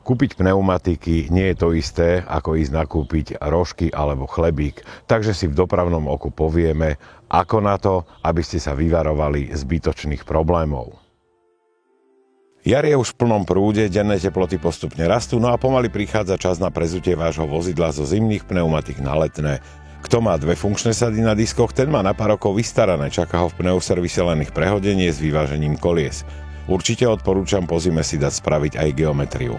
Kúpiť pneumatiky nie je to isté, ako ísť nakúpiť rožky alebo chlebík, takže si v dopravnom oku povieme, ako na to, aby ste sa vyvarovali zbytočných problémov. Jar je už v plnom prúde, denné teploty postupne rastú, no a pomaly prichádza čas na prezutie vášho vozidla zo zimných pneumatik na letné. Kto má dve funkčné sady na diskoch, ten má na pár rokov vystarané, čaká ho v pneuservise len ich prehodenie s vyvážením kolies. Určite odporúčam po zime si dať spraviť aj geometriu.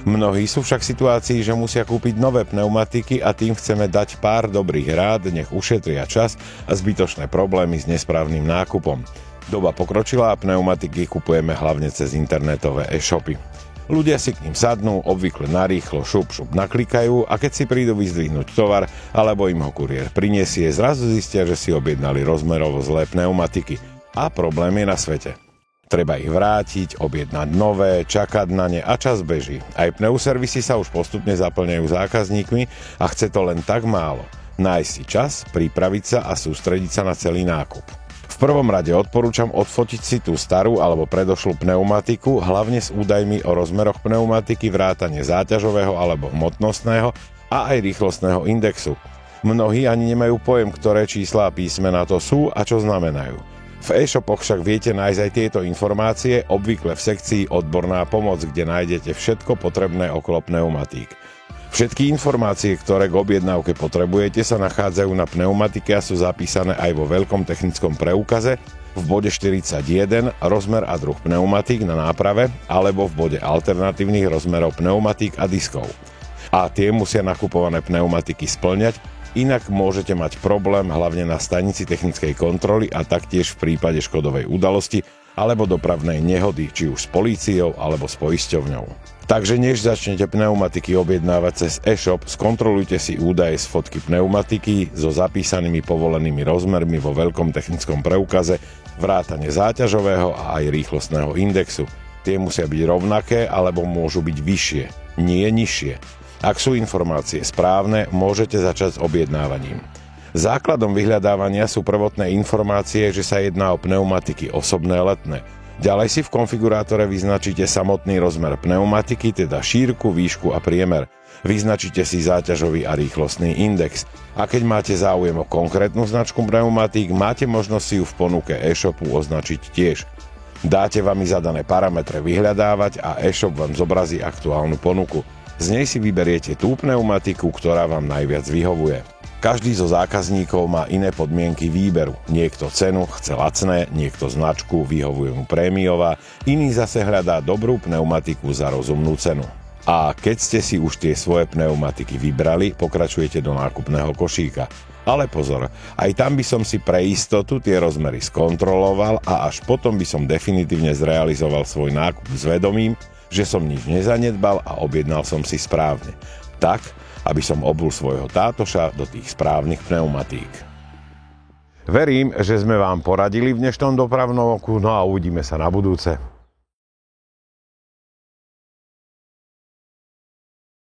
Mnohí sú však v situácii, že musia kúpiť nové pneumatiky a tým chceme dať pár dobrých rád, nech ušetria čas a zbytočné problémy s nesprávnym nákupom. Doba pokročila a pneumatiky kupujeme hlavne cez internetové e-shopy. Ľudia si k ním sadnú, obvykle narýchlo šup naklikajú a keď si prídu vyzdvihnúť tovar alebo im ho kuriér prinesie, zrazu zistia, že si objednali rozmerovo zlé pneumatiky a problém je na svete. Treba ich vrátiť, objednať nové, čakať na ne a čas beží. Aj pneuservisy sa už postupne zaplňajú zákazníkmi a chce to len tak málo. Nájsť si čas, pripraviť sa a sústrediť sa na celý nákup. V prvom rade odporúčam odfotiť si tú starú alebo predošlú pneumatiku, hlavne s údajmi o rozmeroch pneumatiky, vrátane záťažového alebo hmotnostného a aj rýchlostného indexu. Mnohí ani nemajú pojem, ktoré čísla a písmená to sú a čo znamenajú. V e-shopoch však viete nájsť aj tieto informácie, obvykle v sekcii Odborná pomoc, kde nájdete všetko potrebné okolo pneumatík. Všetky informácie, ktoré k objednávke potrebujete, sa nachádzajú na pneumatike a sú zapísané aj vo veľkom technickom preukaze v bode 41 rozmer a druh pneumatík na náprave alebo v bode alternatívnych rozmerov pneumatík a diskov. A tie musia nakupované pneumatiky spĺňať, inak môžete mať problém hlavne na stanici technickej kontroly a taktiež v prípade škodovej udalosti alebo dopravnej nehody, či už s políciou alebo s poisťovňou. Takže než začnete pneumatiky objednávať cez e-shop, skontrolujte si údaje z fotky pneumatiky so zapísanými povolenými rozmermi vo veľkom technickom preukaze, vrátane záťažového a aj rýchlostného indexu. Tie musia byť rovnaké alebo môžu byť vyššie, nie nižšie. Ak sú informácie správne, môžete začať s objednávaním. Základom vyhľadávania sú prvotné informácie, že sa jedná o pneumatiky osobné letné. Ďalej si v konfigurátore vyznačíte samotný rozmer pneumatiky, teda šírku, výšku a priemer. Vyznačíte si záťažový a rýchlostný index. A keď máte záujem o konkrétnu značku pneumatík, máte možnosť si ju v ponuke e-shopu označiť tiež. Dáte vami zadané parametre vyhľadávať a e-shop vám zobrazí aktuálnu ponuku. Z nej si vyberiete tú pneumatiku, ktorá vám najviac vyhovuje. Každý zo zákazníkov má iné podmienky výberu. Niekto cenu chce lacné, niekto značku, vyhovuje mu prémiová, iný zase hľadá dobrú pneumatiku za rozumnú cenu. A keď ste si už tie svoje pneumatiky vybrali, pokračujete do nákupného košíka. Ale pozor, aj tam by som si pre istotu tie rozmery skontroloval a až potom by som definitívne zrealizoval svoj nákup s vedomím, že som nič nezanedbal a objednal som si správne. Tak, aby som obul svojho tátoša do tých správnych pneumatík. Verím, že sme vám poradili v dnešnom dopravnom oku, no a uvidíme sa na budúce.